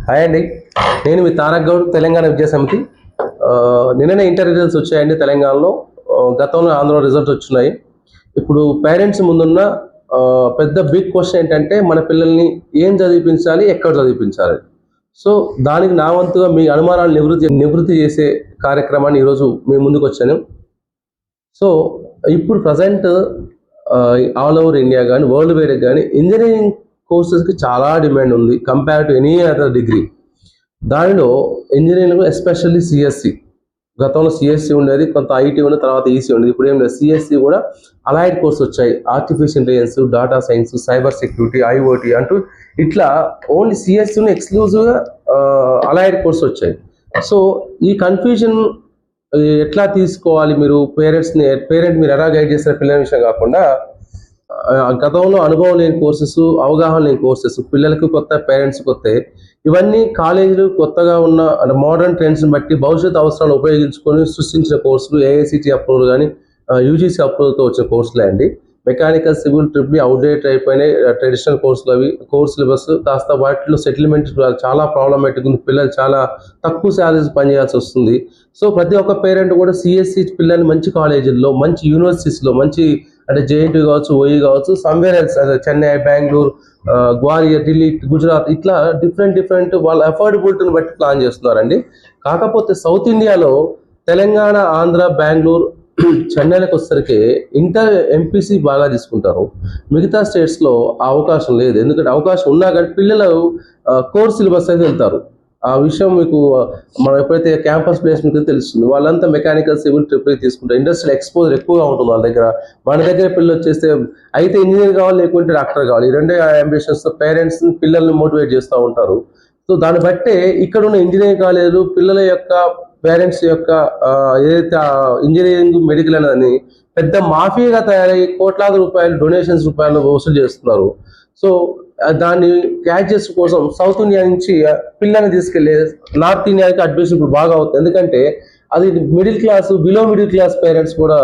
Hi అండి, నేను మీ తారక్ గౌడ్, తెలంగాణ విద్యా సమితి. నిన్ననే ఇంటర్ రిజల్ట్స్ వచ్చాయండి తెలంగాణలో. గతంలో ఆంధ్ర రిజల్ట్స్ వచ్చినాయి. ఇప్పుడు పేరెంట్స్ ముందున్న పెద్ద బిగ్ క్వశ్చన్ ఏంటంటే మన పిల్లల్ని ఏం చదివించాలి, ఎక్కడ చదివించాలి. సో దానికి నా వంతుగా మీ అనుమానాలు నివృత్తి చేసే కార్యక్రమాన్ని ఈరోజు మీ ముందుకు వచ్చాను. సో ఇప్పుడు ప్రజెంట్ ఆల్ ఓవర్ ఇండియా కానీ వరల్డ్ వైడ్ కానీ ఇంజనీరింగ్ కోర్సెస్కి చాలా డిమాండ్ ఉంది compare to any other degree. దానిలో ఇంజనీరింగ్ ఎస్పెషల్లీ సిఎస్సి, గతంలో సిఎస్సి ఉండేది, కొంత ఐటీ ఉండేది, తర్వాత ఈసీ ఉండేది. ఇప్పుడు ఏం లేదు, సిఎస్సి కూడా అలైడ్ కోర్స్ వచ్చాయి. Artificial intelligence, data science, cyber security, IoT అంటూ ఇట్లా ఓన్లీ సిఎస్సిని ఎక్స్క్లూజివ్గా అలైడ్ కోర్స్ వచ్చాయి. సో ఈ కన్ఫ్యూజన్ ఎట్లా తీసుకోవాలి, మీరు పేరెంట్ మీరు ఎలా గైడ్ చేసిన పిల్లల విషయం కాకుండా గతంలో అనుభవం లేని కోర్సెస్, అవగాహన లేని కోర్సెస్, పిల్లలకు కొత్త, పేరెంట్స్ కొత్త, ఇవన్నీ కాలేజీలు కొత్తగా ఉన్న మోడర్న్ ట్రెండ్స్ని బట్టి భవిష్యత్ అవసరాలు ఉపయోగించుకొని సృష్టించిన కోర్సులు, ఏఐసిటి అప్రూవల్ కానీ యూజీసీ అప్రూవల్తో వచ్చిన కోర్సులే అండి. మెకానికల్, సివిల్, ట్రిపుల్ అవుట్డేట్ అయిపోయినాయి ట్రెడిషనల్ కోర్సులు. అవి కోర్స్ సిలబస్ కాస్త వాటిలో సెటిల్మెంట్ చాలా ప్రాబ్లమేటిక్ ఉంది. పిల్లలు చాలా తక్కువ శాలరీస్ పనిచేయాల్సి వస్తుంది. సో ప్రతి ఒక్క పేరెంట్ కూడా సిఎస్సి పిల్లల్ని మంచి కాలేజీల్లో, మంచి యూనివర్సిటీస్లో, మంచి అంటే జేఎన్టీ కావచ్చు, ఓఈ కావచ్చు, సమ్వేర్ ఎల్స్ చెన్నై, బెంగళూరు, గ్వాలియర్, ఢిల్లీ, గుజరాత్, ఇట్లా డిఫరెంట్ వాళ్ళ అఫోర్డబిలిటీని బట్టి ప్లాన్ చేస్తున్నారండి. కాకపోతే సౌత్ ఇండియాలో తెలంగాణ, ఆంధ్ర, బెంగళూరు, చెన్నైలకు వచ్చేసరికి ఇంటర్ ఎంపీసీ బాగా తీసుకుంటారు. మిగతా స్టేట్స్లో ఆ అవకాశం లేదు. ఎందుకంటే అవకాశం ఉన్నా కానీ పిల్లలు కోర్స్ సిలబస్ అయితే వెళ్తారు. ఆ విషయం మీకు మనం ఎప్పుడైతే క్యాంపస్ ప్లేస్మెంట్ తెలుస్తుంది. వాళ్ళంతా మెకానికల్, సివిల్, ట్రిపుల్ తీసుకుంటారు. ఇండస్ట్రియల్ ఎక్స్పోజర్ ఎక్కువగా ఉంటుంది వాళ్ళ దగ్గర. మన దగ్గర పిల్లలు వచ్చేస్తే అయితే ఇంజనీర్ కావాలి, లేకుంటే డాక్టర్ కావాలి. ఈ రెండే అంబిషన్స్ పేరెంట్స్ పిల్లల్ని మోటివేట్ చేస్తూ ఉంటారు. సో దాన్ని బట్టే ఇక్కడ ఉన్న ఇంజనీరింగ్ కాలేజీలు పిల్లల యొక్క, పేరెంట్స్ యొక్క ఏదైతే ఇంజనీరింగ్, మెడికల్ అనేది పెద్ద మాఫియాగా తయారయ్యి కోట్లాది రూపాయలు డొనేషన్స్ రూపాయలు వసూలు చేస్తున్నారు. సో దాన్ని క్యాచెస్ కోసం సౌత్ ఇండియా నుంచి పిల్లల్ని తీసుకెళ్లి నార్త్ ఇండియాకి అడ్మిషన్ ఇప్పుడు బాగా అవుతుంది. ఎందుకంటే అది middle class, below middle class parents కూడా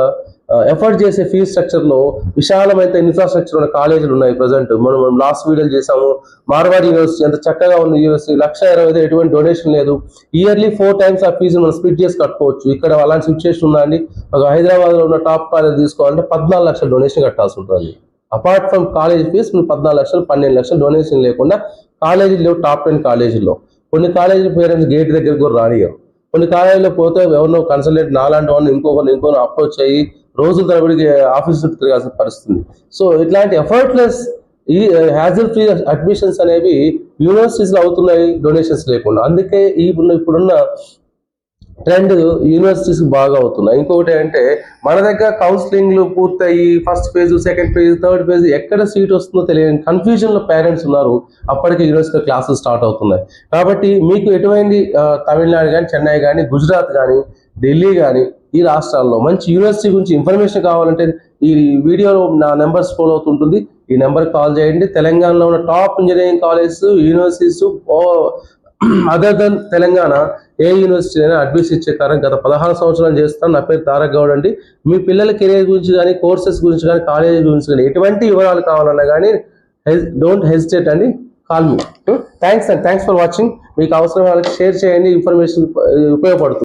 ఎఫర్ట్ చేసే ఫీజ్ స్ట్రక్చర్లో విశాలమైన ఇన్ఫ్రాస్ట్రక్చర్ ఉన్న కాలేజీలు ఉన్నాయి. ప్రజెంట్ మనం లాస్ట్ వీడియోలు చేసాము. మార్వాడి యూనివర్సిటీ ఎంత చక్కగా ఉంది యూనివర్సిటీ, 1,20,000 ఎటువంటి డొనేషన్ లేదు. ఇయర్లీ 4 times ఆ ఫీజు మనం స్ప్లిట్ చేసి కట్టుకోవచ్చు. ఇక్కడ అలాంటి సిచ్యువేషన్ ఉందండి. ఒక హైదరాబాద్లో ఉన్న టాప్ కాలేజ్ తీసుకోవాలంటే 14 లక్షల డొనేషన్ కట్టాల్సి ఉంటుంది. అపార్ట్ ఫ్రమ్ కాలేజ్ ఫీజ్ 14 లక్షలు, 12 లక్షలు డొనేషన్ లేకుండా కాలేజీలు లేవు. టాప్ 10 కాలేజీల్లో కొన్ని కాలేజీల పేరెంట్స్ గేట్ దగ్గరికి కూడా రానియరు. కొన్ని కాలేజీలో పోతే ఎవరినో కన్సల్టెంట్ నాలాంటి వాళ్ళని ఇంకొకరిని అప్రోచ్ అయ్యి రోజుల తరబడి ఆఫీస్ చుట్టూ తిరగాల్సిన పరిస్థితి. సో ఇట్లాంటి ఎఫర్ట్లెస్ ఈ హ్యాజల్ ఫ్రీ అడ్మిషన్స్ అనేవి యూనివర్సిటీస్లో అవుతున్నాయి డొనేషన్స్ లేకుండా. అందుకే ఇప్పుడున్న ట్రెండ్ యూనివర్సిటీస్ బాగా అవుతున్నాయి. ఇంకొకటి అంటే మన దగ్గర కౌన్సిలింగ్లు పూర్తయి first phase, second phase, third phase ఎక్కడ సీట్ వస్తుందో తెలియని కన్ఫ్యూజన్లో పేరెంట్స్ ఉన్నారు. అప్పటికే యూనివర్సిటీ క్లాసెస్ స్టార్ట్ అవుతున్నాయి. కాబట్టి మీకు ఎటువంటి తమిళనాడు కానీ, చెన్నై కానీ, గుజరాత్ కానీ, ఢిల్లీ కానీ ఈ రాష్ట్రాల్లో మంచి యూనివర్సిటీ గురించి ఇన్ఫర్మేషన్ కావాలంటే ఈ వీడియోలో నా నెంబర్ స్క్రోల్ అవుతుంటుంది. ఈ నెంబర్కి కాల్ చేయండి. తెలంగాణలో ఉన్న top engineering colleges, universities other than Telangana ఏ యూనివర్సిటీ అయినా అడ్మిషన్ ఇచ్చే కారణం గత 16 సంవత్సరాలు చేస్తాను. నా పేరు తారక్ గౌడ్ అండి. మీ పిల్లల కెరీర్ గురించి కానీ, కోర్సెస్ గురించి కానీ, కాలేజీ గురించి కానీ ఎటువంటి వివరాలు కావాలన్నా కానీ డోంట్ హెసిటేట్ అండి, call me. Thanks for watching. మీకు అవసరం వాళ్ళకి షేర్ చేయండి, ఇన్ఫర్మేషన్ ఉపయోగపడుతుంది.